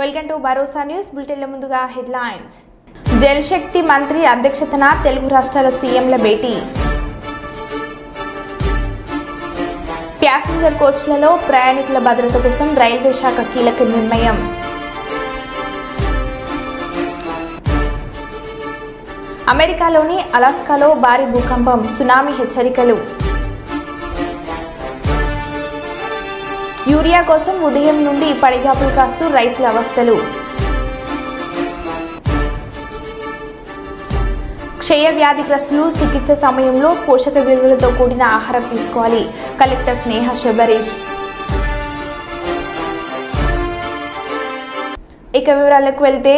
Welcome to Bharosa news బులెటిన్ల ముందుగా headlines. Jal శక్తి మంత్రి అధ్యక్షతన తెలుగు రాష్ట్రాల సీఎంల భేటీ. ప్యాసింజర్ కోచ్లలో ప్రయాణికుల భద్రత కోసం రైల్వే శాఖ కీలక నిర్ణయం. అమెరికాలోని అలాస్కాలో భారీ భూకంపం, సునామీ హెచ్చరికలు. యూరియా కోసం ఉదయం నుండి పడిగాపులు కాస్తూ రైతుల అవస్థలు. క్షయ వ్యాధిగ్రస్తులు చికిత్స సమయంలో పోషక విలువలతో కూడిన ఆహారం తీసుకోవాలి. కలెక్టర్ స్నేహ శబరీష్. ఇక వివరాలకు వెళ్తే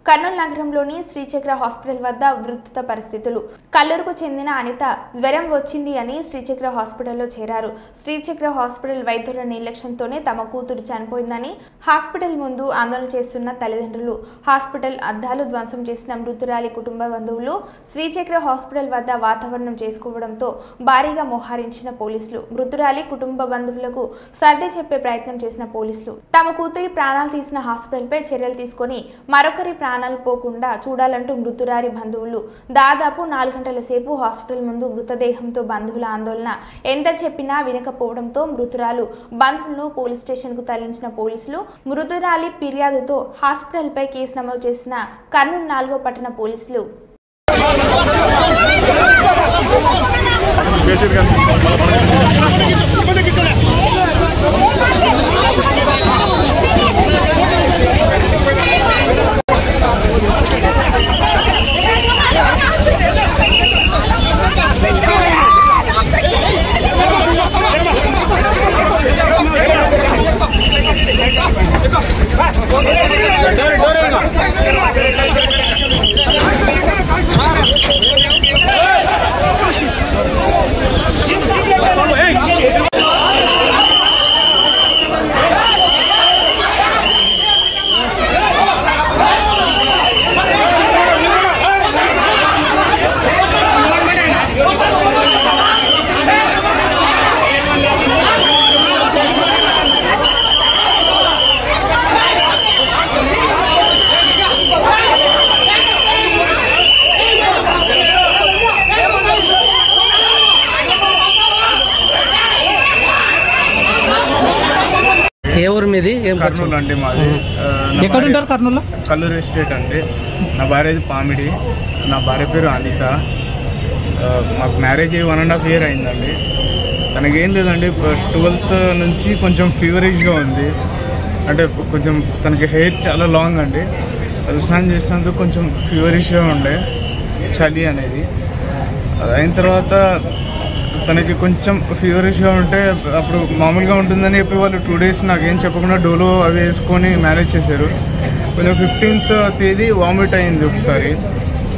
కర్నూలు నగరంలోని శ్రీచక్ర హాస్పిటల్ వద్ద ఉద్రిక్తత పరిస్థితులు. కల్లూరుకు చెందిన అనిత జ్వరం వచ్చింది అని శ్రీచక్ర హాస్పిటల్లో చేరారు. శ్రీచక్ర హాస్పిటల్ వైద్యుల నిర్లక్ష్యంతోనే తమ కూతురు చనిపోయిందని హాస్పిటల్ ముందు ఆందోళన చేస్తున్న తల్లిదండ్రులు, హాస్పిటల్ అద్దాలు ధ్వంసం చేసిన మృతురాలి కుటుంబ బంధువులు శ్రీచక్ర హాస్పిటల్ వద్ద వాతావరణం చేసుకోవడంతో భారీగా మోహరించిన పోలీసులు, మృతురాలి కుటుంబ బంధువులకు సర్ది చెప్పే ప్రయత్నం చేసిన పోలీసులు తమ కూతురి ప్రాణాలు తీసిన హాస్పిటల్పై చర్యలు తీసుకొని మరొకరి ప్రాణాలు పోకుండా చూడాలంటూ మృతురారి బంధువులు దాదాపు 4 గంటల సేపు హాస్పిటల్ ముందు మృతదేహంతో బంధువుల ఆందోళన. ఎంత చెప్పినా వినకపోవడంతో మృతురాలు బంధువులను పోలీస్ స్టేషన్ కు తరలించిన పోలీసులు మృతురాలి ఫిర్యాదుతో హాస్పిటల్ పై కేసు నమోదు చేసిన కర్నూలు 4వ పట్టణ పోలీసులు ఏ ఊరు మీది? కర్నూలు అండి మాది. ఎక్కడ ఉంటారు? కర్నూలు కల్లూరు ఎస్టేట్ అండి. నా భార్యది పామిడి. నా భార్య పేరు అనిత. మాకు మ్యారేజ్ 1.5 year అయిందండి. తనకేం లేదండి, 12th నుంచి కొంచెం ఫీవరిష్గా ఉంది. అంటే కొంచెం తనకి హెయిర్ చాలా లాంగ్ అండి. స్నానం చేసినందుకు కొంచెం ఫీవరిష్గా ఉండే, చలి అనేది. అది అయిన తర్వాత తనకి కొంచెం ఫీవరిష్గా ఉంటే అప్పుడు మామూలుగా ఉంటుందని చెప్పి వాళ్ళు 2 days నాకేం చెప్పకుండా డోలో అవి వేసుకొని మేనేజ్ చేశారు. కొంచెం 15th తేదీ వామిట్ అయింది ఒకసారి.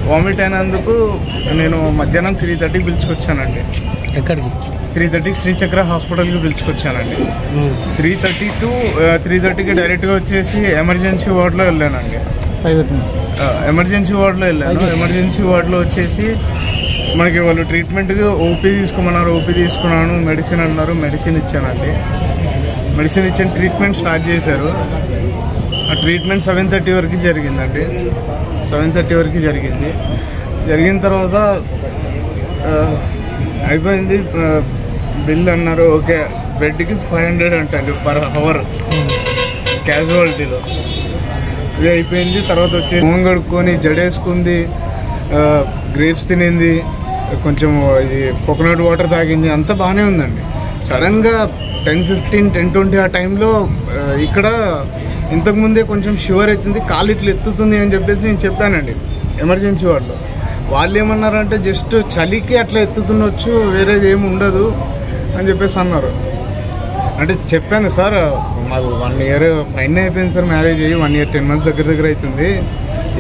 వామిట్ అయినందుకు నేను మధ్యాహ్నం 3:30కి పిలుచుకొచ్చానండి. ఎక్కడికి? 3:30కి శ్రీచక్ర హాస్పిటల్కి పిలుచుకొచ్చానండి. 3:30 to 3:30కి డైరెక్ట్గా వచ్చేసి ఎమర్జెన్సీ వార్డులో వెళ్ళానండి. ఎమర్జెన్సీ వార్డులో వెళ్ళాను. ఎమర్జెన్సీ వార్డులో వచ్చేసి మనకి వాళ్ళు ట్రీట్మెంట్కి ఓపీ తీసుకోమన్నారు. ఓపీ తీసుకున్నాను. మెడిసిన్ అన్నారు, మెడిసిన్ ఇచ్చానండి. మెడిసిన్ ఇచ్చిన ట్రీట్మెంట్ స్టార్ట్ చేశారు. ఆ ట్రీట్మెంట్ 7:30 వరకు జరిగిందండి. 7:30 వరకు జరిగింది. జరిగిన తర్వాత అయిపోయింది. బిల్ అన్నారు. ఓకే, బెడ్కి 500 అంటండి per hour క్యాజువాలిటీలో. ఇది అయిపోయింది. తర్వాత వచ్చేసి మొహం కడుక్కొని జడేసుకుంది, గ్రేప్స్ తినింది, కొంచెం ఇది కోకోనట్ వాటర్ తాగింది. అంతా బాగానే ఉందండి. సడన్గా 10:15, 10:20 ఆ టైంలో ఇక్కడ ఇంతకుముందే కొంచెం షివర్ అవుతుంది, కాలు ఇట్లా ఎత్తుతుంది అని చెప్పేసి నేను చెప్పానండి ఎమర్జెన్సీ వార్డులో. వాళ్ళు ఏమన్నారంటే జస్ట్ చలికి అట్లా ఎత్తుతుండొచ్చు, వేరేది ఏమి ఉండదు అని చెప్పేసి అన్నారు. అంటే చెప్పాను, సార్ మాకు 1 year పైన అయిపోయింది సార్, మ్యారేజ్ అయ్యి 1 year 10 months దగ్గర అవుతుంది.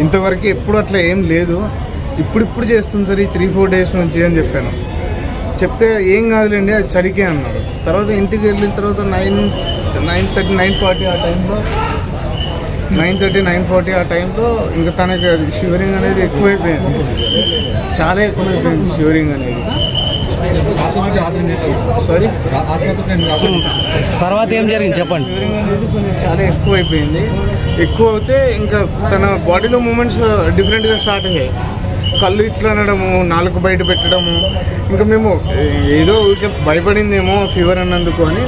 ఇంతవరకు ఎప్పుడు అట్లా ఏం లేదు, ఇప్పుడు చేస్తుంది సార్ ఈ 3-4 days నుంచి అని చెప్పాను. చెప్తే ఏం కాదులేండి అది చలికే అన్నారు. తర్వాత ఇంటికి వెళ్ళిన తర్వాత 9:30, 9:40 ఆ టైంలో 9:30, 9:40 ఆ టైంలో ఇంకా తనకి అది షివరింగ్ అనేది ఎక్కువైపోయింది. చాలా ఎక్కువైపోయింది షివరింగ్ అనేది. సారీ, తర్వాత ఏం జరిగింది చెప్పండి. యూరిన్ అనేది కొంచెం చాలా ఎక్కువ అయిపోయింది. ఎక్కువ అవుతే ఇంకా తన బాడీలో మూమెంట్స్ డిఫరెంట్గా స్టార్ట్ అయ్యాయి. కళ్ళు ఇట్లా అనడము, నాలుగు బయట పెట్టడము. ఇంకా మేము ఏదో భయపడిందేమో ఫీవర్ అన్నందుకు అని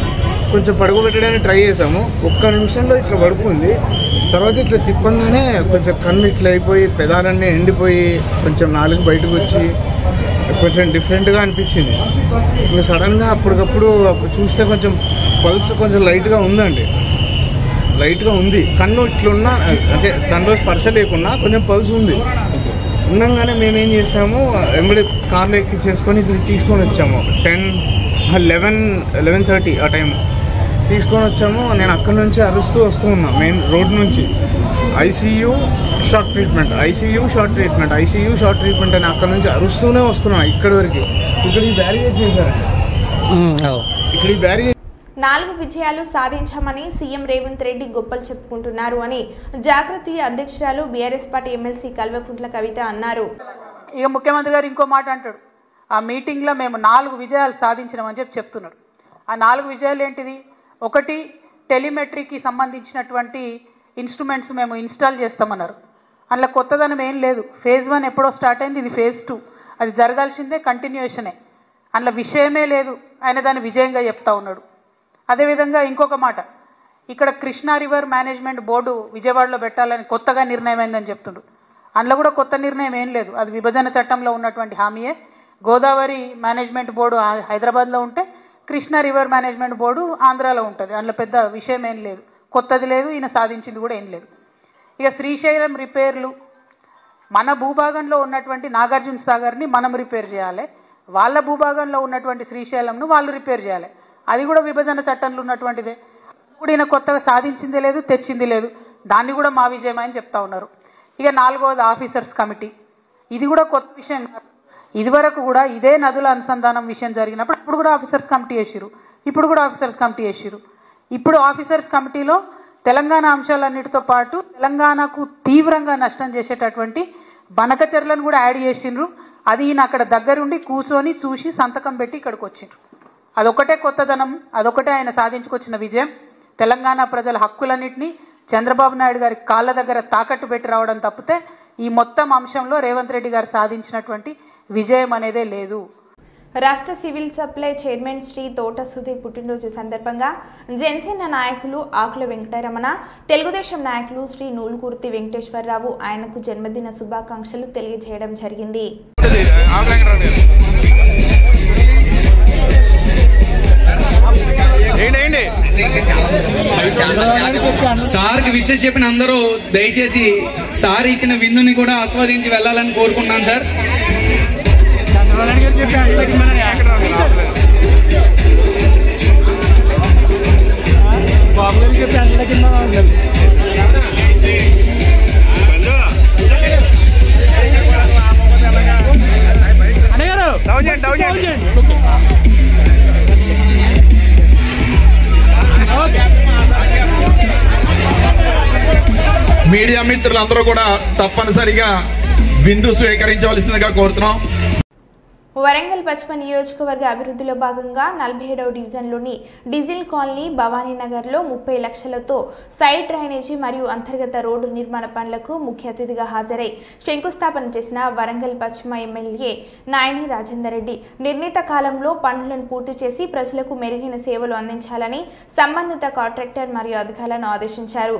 కొంచెం పడుకోబెట్టడానికి ట్రై చేసాము. ఒక్క నిమిషంలో ఇట్లా పడుకుంది. తర్వాత ఇట్లా తిప్పంగానే కొంచెం కళ్ళు ఇట్లా అయిపోయి, పెదాలన్నీ ఎండిపోయి, కొంచెం నాలుగు బయటకు వచ్చి కొంచెం డిఫరెంట్గా అనిపించింది. ఇంకా సడన్గా అప్పటికప్పుడు చూస్తే కొంచెం పల్స్ కొంచెం లైట్గా ఉందండి, లైట్గా ఉంది. కన్ను ఇట్లున్నా అంటే దానిలో స్పర్శ లేకున్నా కొంచెం పల్స్ ఉంది. ఉండగానే మేమేం చేసాము, వెంబడి కార్లో ఎక్కించేసుకొని ఇక్కడ తీసుకొని వచ్చాము. 11:30 ఆ టైం తీసుకొని వచ్చాము. నేను అక్కడి నుంచి అరుస్తూ వస్తూ ఉన్నా, మెయిన్ రోడ్ నుంచి. ఐసీయూ షార్ట్ ట్రీట్మెంట్ అని అక్కడ నుంచి అరుస్తూనే వస్తున్నా ఇక్కడి వరకు. ఇక్కడ ఈ బ్యారిగేట్ చేశారండి, ఇక్కడ ఈ బ్యారిగేట్. 4 విజయాలు సాధించామని సీఎం రేవంత్ రెడ్డి గొప్పలు చెప్పుకుంటున్నారు అని జాగృతి అధ్యక్షురాలు BRS party MLC Kalvakuntla Kavitha అన్నారు. ఇక ముఖ్యమంత్రి గారు ఇంకో మాట అంటాడు, ఆ మీటింగ్లో మేము 4 విజయాలు సాధించినామని చెప్తున్నారు. ఆ 4 విజయాలు ఏంటిది? ఒకటి, టెలిమెట్రీకి సంబంధించినటువంటి ఇన్స్ట్రుమెంట్స్ మేము ఇన్స్టాల్ చేస్తామన్నారు. అందులో కొత్తదనం ఏం లేదు. ఫేజ్ 1 ఎప్పుడో స్టార్ట్ అయింది, ఇది ఫేజ్ 2. అది జరగాల్సిందే, కంటిన్యూషనే. అందులో విషయమే లేదు. ఆయన దాన్ని విజయంగా చెప్తా ఉన్నాడు. అదేవిధంగా ఇంకొక మాట, ఇక్కడ కృష్ణా రివర్ మేనేజ్మెంట్ బోర్డు విజయవాడలో పెట్టాలని కొత్తగా నిర్ణయం అయిందని చెప్తుండ్రు. అందులో కూడా కొత్త నిర్ణయం ఏం లేదు. అది విభజన చట్టంలో ఉన్నటువంటి హామీయే. గోదావరి మేనేజ్మెంట్ బోర్డు హైదరాబాద్లో ఉంటే కృష్ణా రివర్ మేనేజ్మెంట్ బోర్డు ఆంధ్రాలో ఉంటుంది. అందులో పెద్ద విషయం ఏం లేదు, కొత్తది లేదు, ఈయన సాధించింది కూడా ఏం లేదు. ఇక శ్రీశైలం రిపేర్లు, మన భూభాగంలో ఉన్నటువంటి నాగార్జున సాగర్ని మనం రిపేర్ చేయాలి, వాళ్ళ భూభాగంలో ఉన్నటువంటి శ్రీశైలంను వాళ్ళు రిపేర్ చేయాలి. అది కూడా విభజన చట్టంలో ఉన్నటువంటిదే. ఇప్పుడు ఈయన కొత్తగా సాధించింది లేదు, తెచ్చింది లేదు. దాన్ని కూడా మా విజయం అని చెప్తా ఉన్నారు. ఇక 4వది ఆఫీసర్స్ కమిటీ. ఇది కూడా కొత్త విషయం కాదు. ఇదివరకు కూడా ఇదే నదుల అనుసంధానం విషయం జరిగినప్పుడు అప్పుడు కూడా ఆఫీసర్స్ కమిటీ వేసిరు, ఇప్పుడు కూడా ఆఫీసర్స్ కమిటీ వేసిరు. ఇప్పుడు ఆఫీసర్స్ కమిటీలో తెలంగాణ అంశాలన్నిటితో పాటు తెలంగాణకు తీవ్రంగా నష్టం చేసేటటువంటి బనకచెర్లను కూడా యాడ్ చేసిండ్రు. అది ఈయన అక్కడ దగ్గరుండి కూర్చొని చూసి సంతకం పెట్టి ఇక్కడికి వచ్చిండ్రు. అదొకటే కొత్తదనం, అదొకటే ఆయన సాధించుకొచ్చిన విజయం. తెలంగాణ ప్రజల హక్కులన్నింటినీ చంద్రబాబు నాయుడు గారి కాళ్ళ దగ్గర తాకట్టు పెట్టి రావడం తప్పితే ఈ మొత్తం అంశంలో రేవంత్ రెడ్డి గారు సాధించినటువంటి విజయం అనేదే లేదు. రాష్ట్ర సివిల్ సప్లై చైర్మన్ శ్రీ తోట సుధీర్ పుట్టినరోజు సందర్భంగా జనసేన నాయకులు ఆకుల వెంకటరమణ, తెలుగుదేశం నాయకులు శ్రీ నూలుకుర్తి వెంకటేశ్వరరావు ఆయనకు జన్మదిన శుభాకాంక్షలు తెలియజేయడం జరిగింది. సార్కి విషయం చెప్పిన అందరూ దయచేసి సార్ ఇచ్చిన విందుని కూడా ఆస్వాదించి వెళ్ళాలని కోరుకున్నాను సార్. బాబు గారికి చెప్పి అందరి కింద మీడియా మిత్రులందరూ కూడా తప్పనిసరిగా విందు స్వీకరించవలసిందిగా కోరుతున్నాం. వరంగల్ పశ్చిమ నియోజకవర్గ అభివృద్ధిలో భాగంగా 47వ డివిజన్లోని డీజిల్ కాలనీ భవానీనగర్లో 30 లక్షలతో సైడ్ డ్రైనేజీ మరియు అంతర్గత రోడ్డు నిర్మాణ పనులకు ముఖ్య అతిథిగా హాజరై శంకుస్థాపన చేసిన వరంగల్ పశ్చిమ ఎమ్మెల్యే నాయని రాజేందర్ రెడ్డి నిర్ణీత కాలంలో పనులను పూర్తి చేసి ప్రజలకు మెరుగైన సేవలు అందించాలని సంబంధిత కాంట్రాక్టర్ మరియు అధికారులను ఆదేశించారు.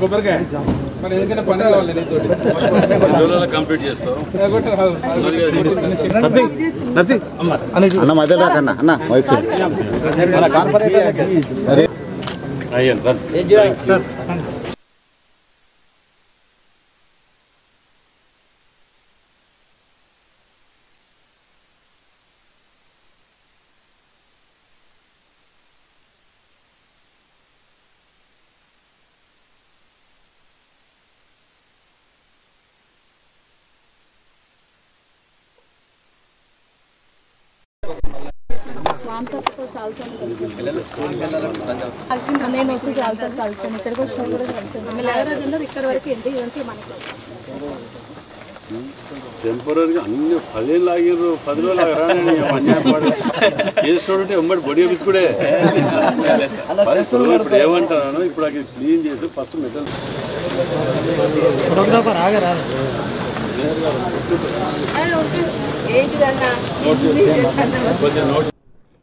కొబ్బరికాయ మరి ఎందుకంటే పని కావాలి కంప్లీట్ చేస్తాం. నేను వచ్చి చాలాసార్లు కలిసాను, ఇక్కడికి వచ్చినా కూడా కలిసాను. ఆమె లేవరాజున్నారు ఇక్కడ వరకు ఏంటి ఇదంతా మనకి టెంపరీగా అన్ని 10 ఏళ్ళు ఆగిర్రు, 10 రోజులు ఆగరా చేస్తుంటే ఉమ్మడి బొడి బిస్కుడే. ఇప్పుడు ఏమంటాను, ఇప్పుడు అక్కడ క్లీన్ చేసి ఫస్ట్ మెటల్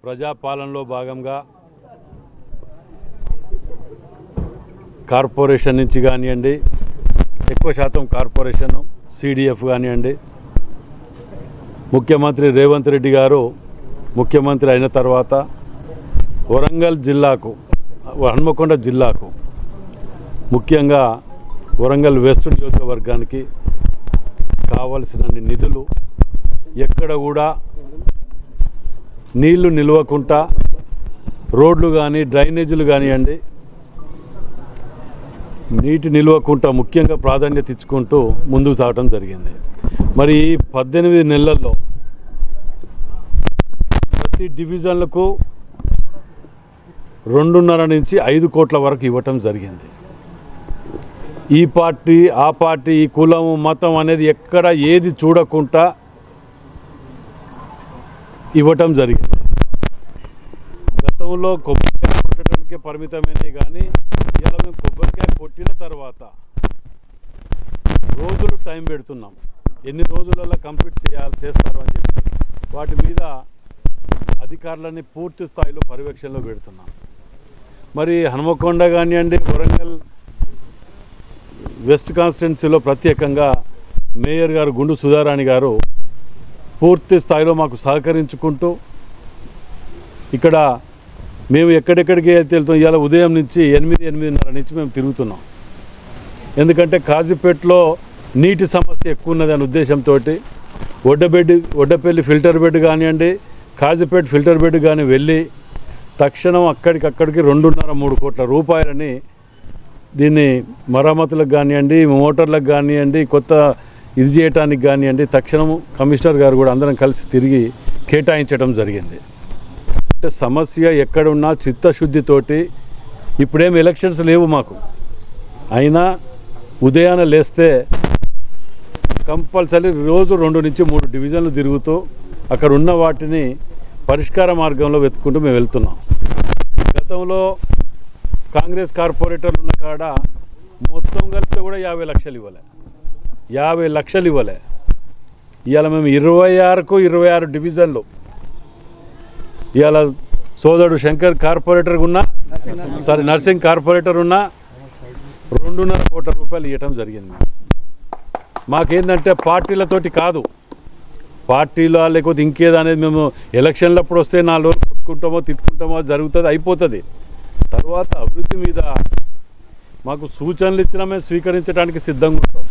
ప్రజాపాలనలో భాగంగా కార్పొరేషన్ నుంచి కానివ్వండి, ఎక్కువ శాతం కార్పొరేషన్ సిడిఎఫ్ కానివ్వండి, ముఖ్యమంత్రి రేవంత్ రెడ్డి గారు ముఖ్యమంత్రి అయిన తర్వాత వరంగల్ జిల్లాకు, హన్మకొండ జిల్లాకు, ముఖ్యంగా వరంగల్ వెస్ట్ నియోజకవర్గానికి కావలసిన నిధులు ఎక్కడ కూడా నీళ్లు నిలవకుండా రోడ్లు కానీ డ్రైనేజీలు కానివ్వండి నీటి నిలవకుండా ముఖ్యంగా ప్రాధాన్యత ఇచ్చుకుంటూ ముందుకు సాగటం జరిగింది. మరి ఈ 18 నెలల్లో ప్రతి డివిజన్లకు 2.5 నుంచి 5 కోట్ల వరకు ఇవ్వటం జరిగింది. ఈ పార్టీ ఆ పార్టీ, ఈ కులం మతం అనేది ఎక్కడ ఏది చూడకుండా ఇవ్వటం జరిగింది. గతంలో కొబ్బరికాయ కొట్టడానికే పరిమితమైనవి కానీ ఇలా మేము కొబ్బరికాయ కొట్టిన తర్వాత రోజులు టైం పెడుతున్నాం, ఎన్ని రోజులలో కంప్లీట్ చేస్తారు అని చెప్పి వాటి మీద అధికారులని పూర్తి స్థాయిలో పర్యవేక్షణలో పెడుతున్నాం. మరి హనుమకొండ కానివ్వండి, వరంగల్ వెస్ట్ కాన్స్టిట్యున్సీలో ప్రత్యేకంగా మేయర్ గారు గుండు సుధారాణి గారు పూర్తి స్థాయిలో మాకు సహకరించుకుంటూ ఇక్కడ మేము ఎక్కడెక్కడికి వెళ్తాం, ఇవాళ ఉదయం నుంచి 8-8:30 నుంచి మేము తిరుగుతున్నాం. ఎందుకంటే కాజీపేటలో నీటి సమస్య ఎక్కువ ఉన్నది అనే ఉద్దేశంతో ఒడ్డపల్లి ఫిల్టర్ బెడ్ కానివ్వండి, కాజీపేట ఫిల్టర్ బెడ్ కానీ వెళ్ళి తక్షణం అక్కడికి 2.5-3 కోట్ల రూపాయలని దీన్ని మరమ్మతులకు కానివ్వండి, మోటార్లకు కానివ్వండి, కొత్త ఇది చేయటానికి కానివ్వండి తక్షణం కమిషనర్ గారు కూడా అందరం కలిసి తిరిగి కేటాయించడం జరిగింది. అంటే సమస్య ఎక్కడున్నా చిత్తశుద్ధితోటి, ఇప్పుడేం ఎలక్షన్స్ లేవు మాకు, అయినా ఉదయాన్నే లేస్తే కంపల్సరీ రోజు 2 నుంచి 3 డివిజన్లు తిరుగుతూ అక్కడ ఉన్న వాటిని పరిష్కార మార్గంలో వెతుక్కుంటూ మేము వెళ్తున్నాం. గతంలో కాంగ్రెస్ కార్పొరేటర్లు ఉన్న కాడ మొత్తం కలిపితే కూడా 50 లక్షలు ఇవ్వలే, 50 లక్షలు ఇవ్వలే. ఇవాళ మేము 26 డివిజన్లు, ఇవాళ సోదరుడు శంకర్ కార్పొరేటర్ ఉన్నా, నర్సింగ్ కార్పొరేటర్ ఉన్నా 2.5 కోట్ల రూపాయలు ఇవ్వటం జరిగింది. మాకేందంటే పార్టీలతోటి కాదు, పార్టీలో లేకపోతే ఇంకేదో అనేది మేము ఎలక్షన్లప్పుడు వస్తే 4 రోజులు కొట్టుకుంటామో తిట్టుకుంటామో జరుగుతుంది, అయిపోతుంది. తర్వాత అభివృద్ధి మీద మాకు సూచనలు ఇచ్చినా మేము స్వీకరించడానికి సిద్ధంగా ఉంటాం.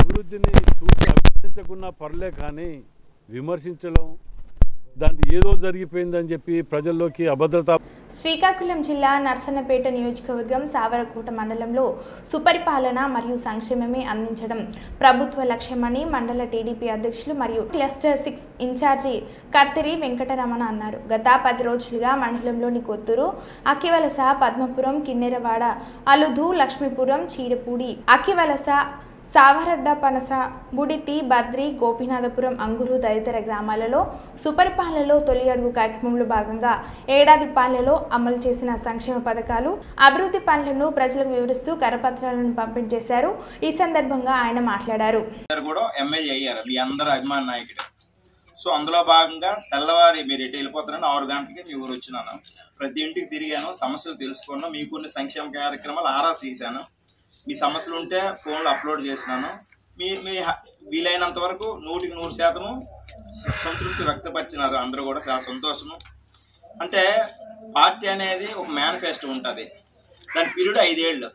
అభివృద్ధిని చూసి అభినందించకున్నా పర్లే, కానీ విమర్శించడం, దాంట్లో ఏదో జరిగిపోయిందని చెప్పి ప్రజల్లోకి అభద్రత. శ్రీకాకుళం జిల్లా నర్సన్నపేట నియోజకవర్గం సావరకోట మండలంలో సుపరిపాలన మరియు సంక్షేమమే అందించడం ప్రభుత్వ లక్ష్యమని మండల టీడీపీ అధ్యక్షులు మరియు క్లస్టర్ 6 ఇన్ఛార్జి కత్తిరి వెంకటరమణ అన్నారు. గత 10 రోజులుగా మండలంలోని కొత్తూరు, అక్కివలస, పద్మపురం, కిన్నెరవాడ, అలుధు, లక్ష్మీపురం, చీడపూడి, అక్కివలస, సావరడ్డ, పనస, బుడితి, బద్రి, గోపీనాథపురం, అంగురు తదితర గ్రామాలలో సుపరిపాలనలో తొలి అడుగు కార్యక్రమంలో భాగంగా ఏడాది పాలనలో అమలు చేసిన సంక్షేమ పథకాలు, అభివృద్ధి పనులను ప్రజలకు వివరిస్తూ కరపత్రాలను పంపిణీ చేశారు. ఈ సందర్భంగా ఆయన మాట్లాడారు. మీ అందరూ అభిమాన నాయకుడు. సో అందులో భాగంగా తెల్లవారి మీరు ఎటు వెళ్ళిపోతారని 6 గంటలకి మీ ఊరు వచ్చినాను. ప్రతి ఇంటికి తిరిగాను, సమస్యలు తెలుసుకున్నాను, మీకు కొన్ని సంక్షేమ కార్యక్రమాలు ఆరా తీశాను. మీ సమస్యలు ఉంటే ఫోన్లో అప్లోడ్ చేసినాను. మీ వీలైనంత వరకు 100% సంతృప్తి వ్యక్తపరిచినారు. అందరూ కూడా చాలా సంతోషము. అంటే పార్టీ అనేది ఒక మేనిఫెస్టో ఉంటుంది, దాని పీరియడ్ 5 ఏళ్ళు.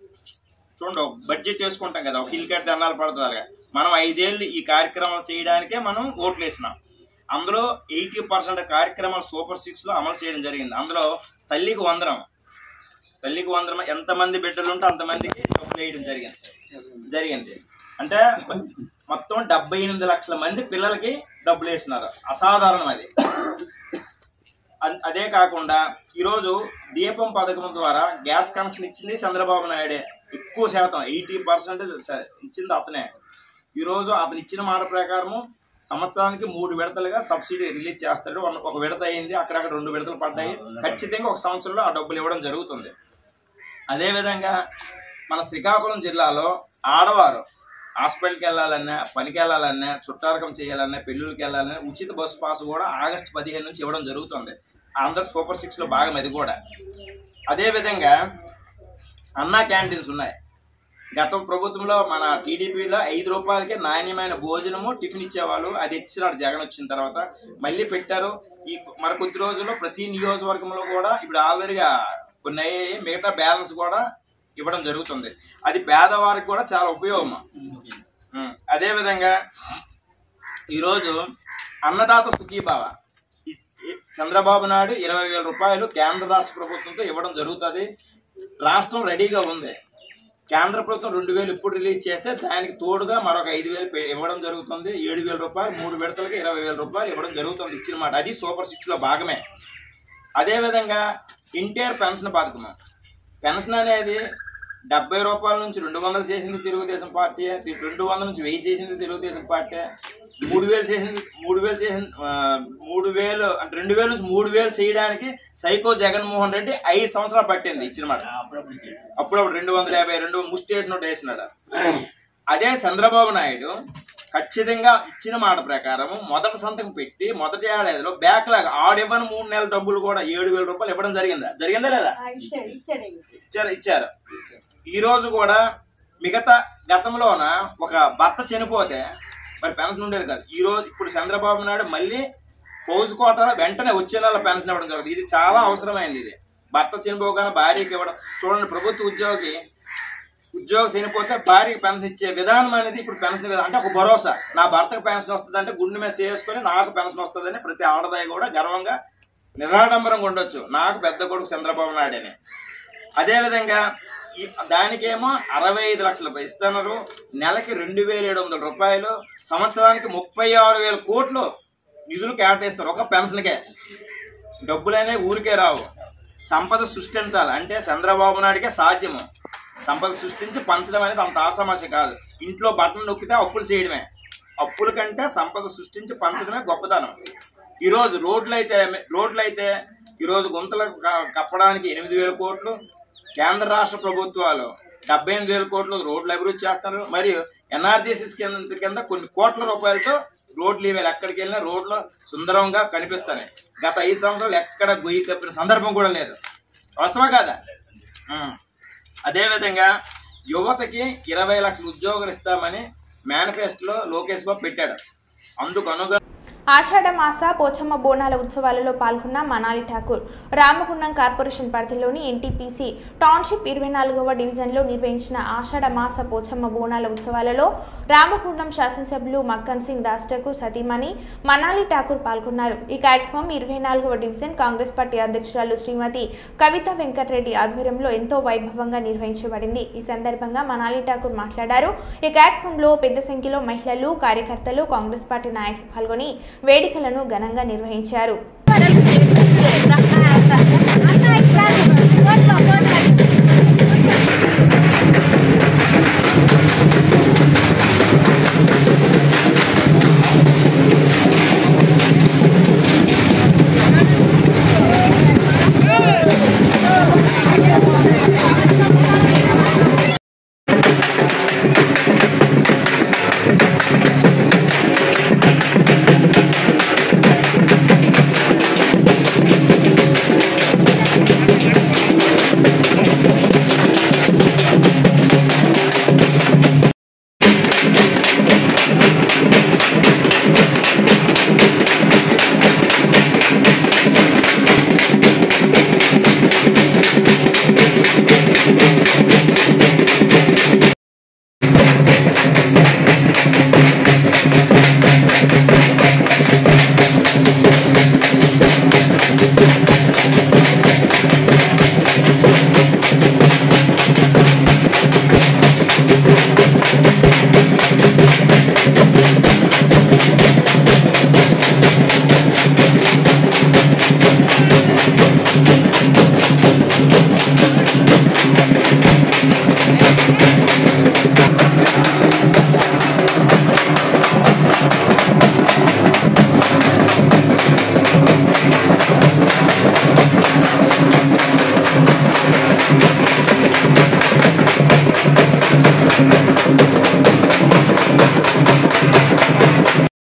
చూడండి, ఒక బడ్జెట్ వేసుకుంటాం కదా, ఒక ఇల్లు కట్టి దండాలు పడుతుంది. మనం 5 ఏళ్ళు ఈ కార్యక్రమాలు చేయడానికే మనం ఓట్లు వేసినాం. అందులో 80% కార్యక్రమాలు సూపర్ 6లో అమలు చేయడం జరిగింది. అందులో తల్లికి వందనం ఎంతమంది బిడ్డలు ఉంటే అంతమందికి డబ్బులు వేయడం జరిగింది. అంటే మొత్తం 78 లక్షల మంది పిల్లలకి డబ్బులు వేసినారు. అసాధారణం అది. అదే కాకుండా ఈరోజు దీపం పథకం ద్వారా గ్యాస్ కనెక్షన్ ఇచ్చింది చంద్రబాబు నాయుడే. ఎక్కువ శాతం 80% ఇచ్చింది అతనే. ఈరోజు అతను ఇచ్చిన మాట ప్రకారము సంవత్సరానికి 3 విడతలుగా సబ్సిడీ రిలీజ్ చేస్తాడు. ఒక విడత అయింది, అక్కడక్కడ 2 విడతలు పడ్డాయి. ఖచ్చితంగా ఒక సంవత్సరంలో ఆ డబ్బులు ఇవ్వడం జరుగుతుంది. అదేవిధంగా మన శ్రీకాకుళం జిల్లాలో ఆడవారు హాస్పిటల్కి వెళ్ళాలన్నా, పనికి వెళ్ళాలన్నా, చుట్టారకం చేయాలన్నా, పెళ్ళిళ్ళకి వెళ్ళాలన్నా ఉచిత బస్సు పాస్ కూడా ఆగస్టు 15 నుంచి ఇవ్వడం జరుగుతుంది. ఆంధ్ర సూపర్ 6లో భాగం అది కూడా. అదేవిధంగా అన్నా క్యాంటీన్స్ ఉన్నాయి. గత ప్రభుత్వంలో మన టీడీపీలో 5 రూపాయలకే నాణ్యమైన భోజనము టిఫిన్ ఇచ్చేవాళ్ళు. అది ఇచ్చినాడు జగన్ వచ్చిన తర్వాత. మళ్ళీ పెట్టారు. ఈ మరి కొద్ది రోజుల్లో ప్రతి నియోజకవర్గంలో కూడా ఇప్పుడు ఆల్రెడీగా కొన్ని అయ్యాయి, మిగతా బ్యాలెన్స్ కూడా ఇవ్వడం జరుగుతుంది. అది పేదవారికి కూడా చాలా ఉపయోగం. అదేవిధంగా ఈరోజు అన్నదాత సుఖీభావ చంద్రబాబు నాయుడు 20,000 రూపాయలు కేంద్ర రాష్ట్ర ప్రభుత్వంతో ఇవ్వడం జరుగుతుంది. రాష్ట్రం రెడీగా ఉంది. కేంద్ర ప్రభుత్వం 2,000 ఇప్పుడు రిలీజ్ చేస్తే దానికి తోడుగా మరొక 5,000 ఇవ్వడం జరుగుతుంది. 7,000 రూపాయలు 3 విడతలకి 20,000 రూపాయలు ఇవ్వడం జరుగుతుంది. ఇచ్చిన మాట అది సూపర్ 6లో భాగమే. అదేవిధంగా ఎన్టీఆర్ పెన్షన్ పథకం. పెన్షన్ అనేది 70 రూపాయల నుంచి 200 చేసింది తెలుగుదేశం పార్టీ, 200 నుంచి 1000 చేసింది తెలుగుదేశం పార్టీ, 3,000 చేసింది 3,000 అంటే 2,000 నుంచి 3,000 చేయడానికి సైకో జగన్మోహన్ రెడ్డి 5 సంవత్సరాలు పట్టింది ఇచ్చిన మాట. అప్పుడప్పుడు 250 ముష్టి వేసినట్టు వేసినాడు. అదే చంద్రబాబు నాయుడు ఖచ్చితంగా ఇచ్చిన మాట ప్రకారం మొదటి సంతకం పెట్టి మొదటి ఏడాదిలో బ్యాక్లాగ్ ఆడివ్వని 3 నెలల డబ్బులు కూడా 7,000 రూపాయలు ఇవ్వడం జరిగిందా లేదా? ఇచ్చారు. ఈ రోజు కూడా మిగతా గతంలోన ఒక భర్త చనిపోతే మరి పెన్షన్ ఉండేది కాదు. ఈ రోజు ఇప్పుడు చంద్రబాబు నాయుడు మళ్ళీ ఫౌజ్ కోటాలో వెంటనే వచ్చే నెల పెన్షన్ ఇవ్వడం జరుగుతుంది. ఇది చాలా అవసరమైంది. ఇది భర్త చనిపోగానే భార్యకి ఇవ్వడం. చూడండి, ప్రభుత్వ ఉద్యోగి చనిపోతే భార్యకి పెన్షన్ ఇచ్చే విధానం అనేది ఇప్పుడు పెన్షన్ విధానం అంటే ఒక భరోసా. నా భర్తకు పెన్షన్ వస్తుంది అంటే గుండె మీద చేసుకొని నాకు పెన్షన్ వస్తుందని ప్రతి ఆడదాయి కూడా గర్వంగా నిరాడంబరంగా ఉండొచ్చు. నాకు పెద్ద కొడుకు చంద్రబాబు నాయుడు అని. అదేవిధంగా దానికేమో 65 లక్షలు ఇస్తున్నారు. నెలకి 2,700 రూపాయలు, సంవత్సరానికి 36,000 కోట్లు నిధులు కేటాయిస్తారు ఒక పెన్షన్కే. డబ్బులనే ఊరికే రావు. సంపద సృష్టించాలి అంటే చంద్రబాబు నాయుడికే సాధ్యము. సంపద సృష్టించి పంచడం అనేది అంత ఆసమాసం కాదు. ఇంట్లో బట్టలు నొక్కితే అప్పులు చేయడమే. అప్పుల కంటే సంపద సృష్టించి పంచడమే గొప్పతనం. ఈరోజు రోడ్లైతే ఈరోజు గుంతలు కప్పడానికి 8,000 కోట్లు, కేంద్ర రాష్ట్ర ప్రభుత్వాలు 78,000 కోట్లు రోడ్లు అభివృద్ధి చేస్తున్నారు. మరియు ఎన్ఆర్జీసీ కింద కొన్ని కోట్ల రూపాయలతో రోడ్లు ఇవేళ ఎక్కడికి వెళ్ళినా రోడ్లు సుందరంగా కనిపిస్తాయి. గత 5 సంవత్సరాలు ఎక్కడ గొయ్యి కప్పిన సందర్భం కూడా లేదు. వాస్తవా కాదా? అదేవిధంగా యువతకి 20 లక్షల ఉద్యోగాలు ఇస్తామని మేనిఫెస్టోలో లోకేష్ బాబు పెట్టాడు. అందుకు అనుగుణంగా ఆషాఢ మాస పోచమ్మ బోనాల ఉత్సవాలలో పాల్గొన్న మనాలి ఠాకూర్ రామగుండం కార్పొరేషన్ పరిధిలోని ఎన్టీపీసీ టౌన్షిప్ 24వ డివిజన్లో నిర్వహించిన ఆషాఢ మాస పోచమ్మ బోనాల ఉత్సవాలలో రామగుండం శాసనసభ్యులు మక్కన్ సింగ్ రాష్ట్రకు సతీమణి మనాలి ఠాకూర్ పాల్గొన్నారు. ఈ కార్యక్రమం 24వ డివిజన్ కాంగ్రెస్ పార్టీ అధ్యక్షురాలు శ్రీమతి కవిత వెంకటరెడ్డి ఆధ్వర్యంలో ఎంతో వైభవంగా నిర్వహించబడింది. ఈ సందర్భంగా మనాలి ఠాకూర్ మాట్లాడారు. ఈ కార్యక్రమంలో పెద్ద సంఖ్యలో మహిళలు, కార్యకర్తలు, కాంగ్రెస్ పార్టీ నాయకులు పాల్గొని వేడుకలను ఘనంగా నిర్వహించారు.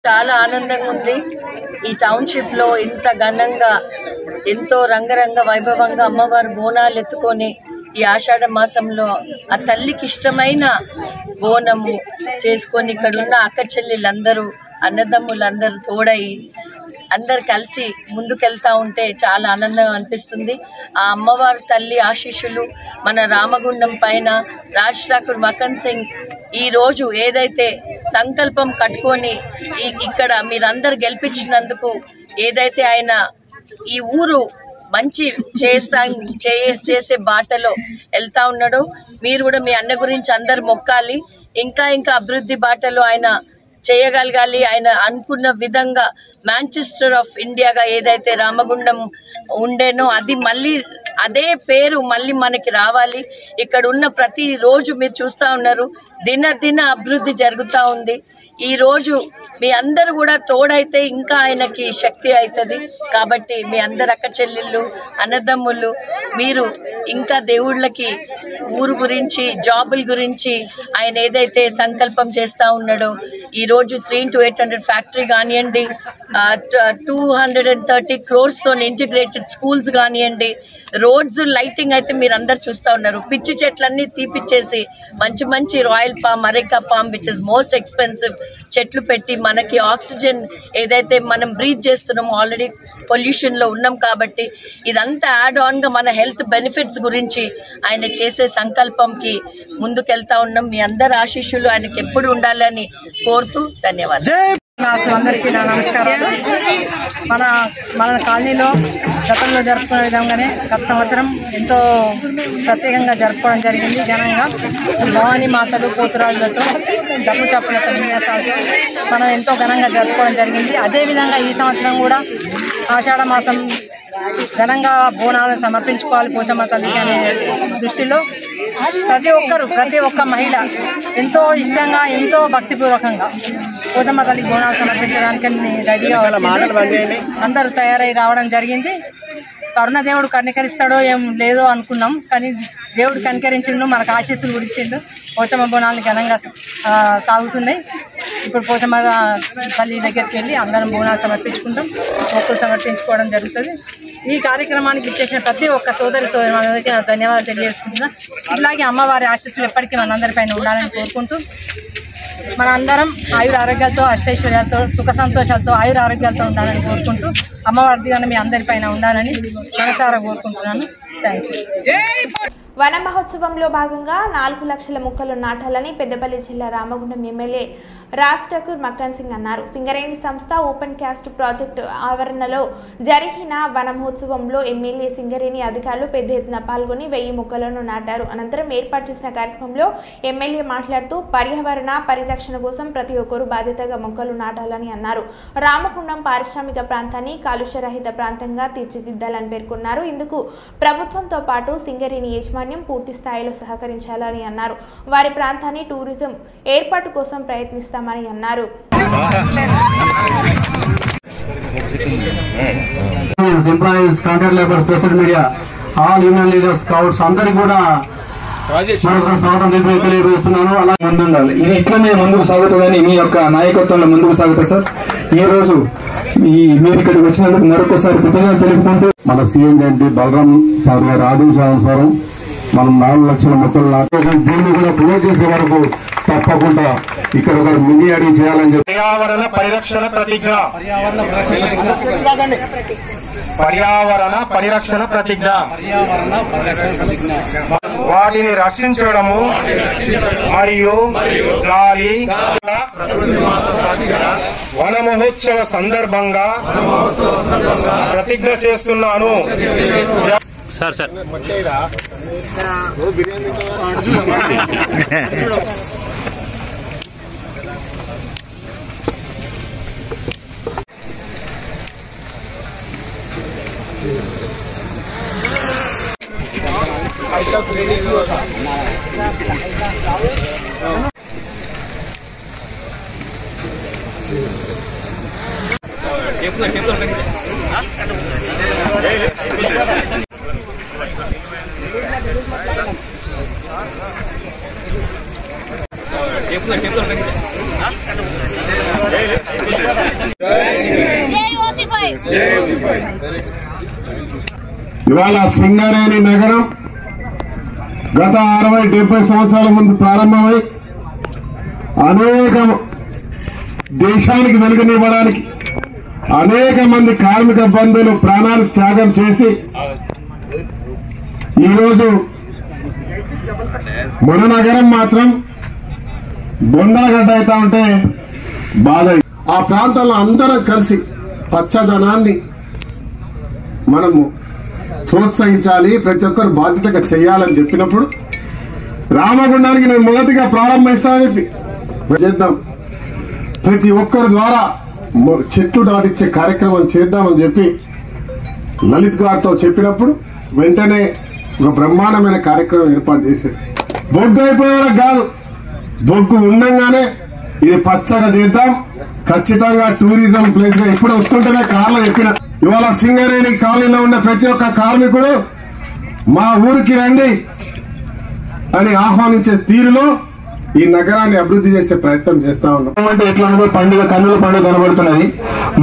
చాలా ఆనందంగా ఉంది. ఈ టౌన్షిప్ లో ఇంత ఘనంగా ఎంతో రంగరంగ వైభవంగా అమ్మవారు బోనాలు ఎత్తుకొని ఈ ఆషాఢ మాసంలో ఆ తల్లికి ఇష్టమైన బోనము చేసుకొని ఇక్కడ ఉన్న అక్క చెల్లెళ్ళందరూ అన్నదమ్ములందరూ తోడయి అందరు కలిసి ముందుకెళ్తా ఉంటే చాలా ఆనందంగా అనిపిస్తుంది. ఆ అమ్మవారి తల్లి ఆశీస్సులు మన రామగుండం పైన రాజ్ ఠాకూర్ మకన్ సింగ్ ఈ రోజు ఏదైతే సంకల్పం కట్టుకొని ఇక్కడ మీరందరు గెలిపించినందుకు ఏదైతే ఆయన ఈ ఊరు మంచి చేసే బాటలో వెళ్తా ఉన్నాడో మీరు కూడా మీ అన్న గురించి అందరు మొక్కాలి. ఇంకా అభివృద్ధి బాటలో ఆయన చేయగలగాలి. ఆయన అనుకున్న విధంగా మాంచెస్టర్ ఆఫ్ ఇండియాగా ఏదైతే రామగుండం ఉండేనో అది మళ్ళీ అదే పేరు మళ్ళీ మనకి రావాలి. ఇక్కడ ఉన్న ప్రతి రోజు మీరు చూస్తూ ఉన్నారు దిన అభివృద్ధి జరుగుతూ ఉంది. ఈ రోజు మీ అందరు కూడా తోడైతే ఇంకా ఆయనకి శక్తి అవుతుంది. కాబట్టి మీ అందరు అక్క చెల్లెళ్ళు అన్నదమ్ముళ్ళు మీరు ఇంకా దేవుళ్ళకి ఊరు గురించి జాబుల గురించి ఆయన ఏదైతే సంకల్పం చేస్తూ ఉన్నాడో ఈ రోజు 3-800 ఫ్యాక్టరీ కానివ్వండి, 230 crores తో ఇంటిగ్రేటెడ్ స్కూల్స్ కానివ్వండి, రోడ్స్ లైటింగ్ అయితే మీరు అందరు చూస్తూ ఉన్నారు. పిచ్చి చెట్లన్నీ తీపిచ్చేసి మంచి royal palm, areca palm which is most expensive చెట్లు పెట్టి మనకి ఆక్సిజన్ ఏదైతే మనం బ్రీత్ చేస్తున్నామో ఆల్రెడీ పొల్యూషన్లో ఉన్నాం కాబట్టి ఇదంతా యాడ్ ఆన్గా మన హెల్త్ బెనిఫిట్స్ గురించి ఆయన చేసే సంకల్పంకి ముందుకెళ్తా ఉన్నాం. మీ అందరి ఆశీస్సులు ఆయనకి ఎప్పుడు ఉండాలని కోరుతూ ధన్యవాదాలు. అందరికీ నా నమస్కారాలు. మన కాలనీలో గతంలో జరుపుకునే విధంగానే గత సంవత్సరం ఎంతో ప్రత్యేకంగా జరుపుకోవడం జరిగింది. ఘనంగా భవానీ మాతలు పోతురాజులతో డబ్బు చప్పులతో విన్యాసాలతో మనం ఎంతో ఘనంగా జరుపుకోవడం జరిగింది. అదేవిధంగా ఈ సంవత్సరం కూడా ఆషాఢ మాసం ఘనంగా బోనాలను సమర్పించుకోవాలి పోచమ్మ తల్లికి అనే దృష్టిలో ప్రతి ఒక్క మహిళ ఎంతో ఇష్టంగా ఎంతో భక్తిపూర్వకంగా పోచమ్మ తల్లికి బోనాలు సమర్పించడానికి రెడీగా అందరూ తయారై రావడం జరిగింది. కరుణదేవుడు కనికరిస్తాడో ఏం లేదో అనుకున్నాం, కానీ దేవుడు కనికరించిండు, మనకు ఆశీస్సులు గురించిండు. పోచమ్మ బోనాలు ఘనంగా సాగుతున్నాయి. ఇప్పుడు పోచమ్మ తల్లి దగ్గరికి వెళ్ళి అందరం బోనాలు సమర్పించుకుంటాం, మొక్కులు సమర్పించుకోవడం జరుగుతుంది. ఈ కార్యక్రమానికి ఇచ్చేసిన ప్రతి ఒక్క సోదరులందరికీ నా ధన్యవాదాలు తెలియజేసుకుంటున్నాను. ఇట్లాగే అమ్మవారి ఆశీస్సులు ఎప్పటికీ మనందరిపైన ఉండాలని కోరుకుంటూ మనందరం ఆయుర ఆరోగ్యాలతో అష్టైశ్వర్యాలతో సుఖ సంతోషాలతో ఆయుర ఆరోగ్యాలతో ఉండాలని కోరుకుంటూ అమ్మవారి దిగాన మీ అందరిపైన ఉండాలని మనసారా కోరుకుంటున్నాను. Thank you. వన మహోత్సవంలో భాగంగా 4 లక్షల మొక్కలు నాటాలని పెద్దపల్లి జిల్లా రామగుండం ఎమ్మెల్యే రాజ్ ఠాకూర్ మకన్ సింగ్ అన్నారు. సింగరేణి సంస్థ ఓపెన్ క్యాస్ట్ ప్రాజెక్టు ఆవరణలో జరిగిన వన మహోత్సవంలో ఎమ్మెల్యే సింగరేణి అధికారులు పెద్ద ఎత్తున పాల్గొని 1000 మొక్కలను నాటారు. అనంతరం ఏర్పాటు చేసిన కార్యక్రమంలో ఎమ్మెల్యే మాట్లాడుతూ పర్యావరణ పరిరక్షణ కోసం ప్రతి ఒక్కరూ బాధ్యతగా మొక్కలు నాటాలని అన్నారు. రామగుండం పారిశ్రామిక ప్రాంతాన్ని కాలుష్యరహిత ప్రాంతంగా తీర్చిదిద్దాలని పేర్కొన్నారు. ఇందుకు ప్రభుత్వంతో పాటు సింగరేణి యాజమాన్యం పూర్తి స్థాయిలో సహకరించాలని అన్నారు. వారి ప్రాంతాన్ని టూరిజం ఏర్పాటు కోసం ప్రయత్నిస్తామని అన్నారు. Employees, contract labours, president media, all union leaders, scouts అందరికీ కూడా స్వాగతం తెలియజేస్తున్నాను. అలా ముందుండాలి, ఇది ఇట్లనే ముందుకు సాగుతుందని మీ యొక్క నాయకత్వంలో ముందుకు సాగుతుంది సార్. ఈ రోజు మీరు ఇక్కడికి వచ్చినందుకు మరొకసారి కృతజ్ఞతలు తెలుపుకుంటూ మన సీఎం గారి బలరాం సార్ గారి ఆదేశానుసారం మనం 4 లక్షల మొక్కలు నాటాలి. దీన్ని కూడా క్లోజ్ చేసే వరకు తప్పకుండా ఇక్కడ ఒక మినీ అడిగి చేయాలని చెప్పి పర్యావరణ పరిరక్షణ ప్రతిజ్ఞ వాటిని రక్షించడము మరియు గాలి వన మహోత్సవ సందర్భంగా ప్రతిజ్ఞ చేస్తున్నాను. సార్ ఇవాళ సింగరేణి నగరం గత 60-70 సంవత్సరాల ముందు ప్రారంభమై అనేక దేశానికి వెలుగునివ్వడానికి అనేక మంది కార్మిక బంధువులు ప్రాణాలు త్యాగం చేసి ఈరోజు మన నగరం మాత్రం బొందలగడ్డ అవుతా ఉంటే బాధ. ఆ ప్రాంతంలో అందరం కలిసి పచ్చదనాన్ని మనము ప్రోత్సహించాలి, ప్రతి ఒక్కరు బాధ్యతగా చేయాలని చెప్పినప్పుడు రామగుండానికి నేను మొదటిగా ప్రారంభిస్తానని చెప్పి చేద్దాం, ప్రతి ఒక్కరి ద్వారా చెట్లు నాటిచ్చే కార్యక్రమం చేద్దామని చెప్పి లలిత్ గారితో చెప్పినప్పుడు వెంటనే ఒక బ్రహ్మాండమైన కార్యక్రమం ఏర్పాటు చేసేది. బొగ్గు అయిపోయేలా కాదు, బొగ్గు ఉండంగానే ఇది పచ్చగా చేద్దాం, ఖచ్చితంగా టూరిజం ప్లేస్ గా ఇప్పుడు వస్తుంటేనే కార్లో చెప్పిన ఇవాళ సింగరేణి కాలనీలో ఉన్న ప్రతి ఒక్క కార్మికుడు మా ఊరికి రండి అని ఆహ్వానించే తీరులో ఈ నగరాన్ని అభివృద్ధి చేసే ప్రయత్నం చేస్తా ఉన్నాం. అంటే ఎట్లా పండుగ కన్నుల పండుగ కనబడుతున్నది.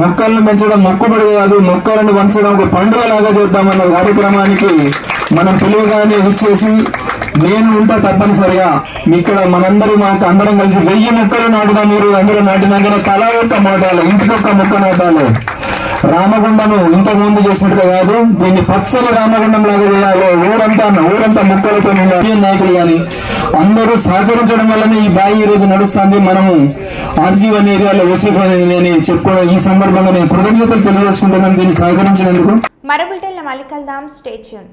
మొక్కలను పెంచడం మొక్కుబడి కాదు, మొక్కలను పంచడం ఒక పండుగ లాగా చేద్దామన్న కార్యక్రమానికి మనం తెలివిగానే ఇచ్చేసి నేను ఉంటా తప్పనిసరిగా ఇక్కడ మనందరూ అందరం కలిసి 1000 మొక్కలు నాటుదాం. మీరు అందరూ నాటినాక తలా ఒక్క నాటాలి, ఇంటికొక్క మొక్క నాటాలి. రామగుండను ఇంతకు ముందు చేసినట్టుగా కాదు, దీన్ని పచ్చని రామగుండం లాగా చేయాలి. ఊరంతా మొక్కలతో నాయకులు కానీ అందరూ సహకరించడం వల్లనే ఈ బాయి ఈ రోజు నడుస్తుంది. మనము ఆర్జీవన్ ఏరియాలో ఓసీఫ్ అని చెప్పుకోవడం ఈ సందర్భంగా నేను కృతజ్ఞతలు తెలియజేసుకుంటున్నాను దీన్ని సహకరించినందుకు. మరో బులెటిన్లో మళ్ళీ కలుద్దాం. Stay tune.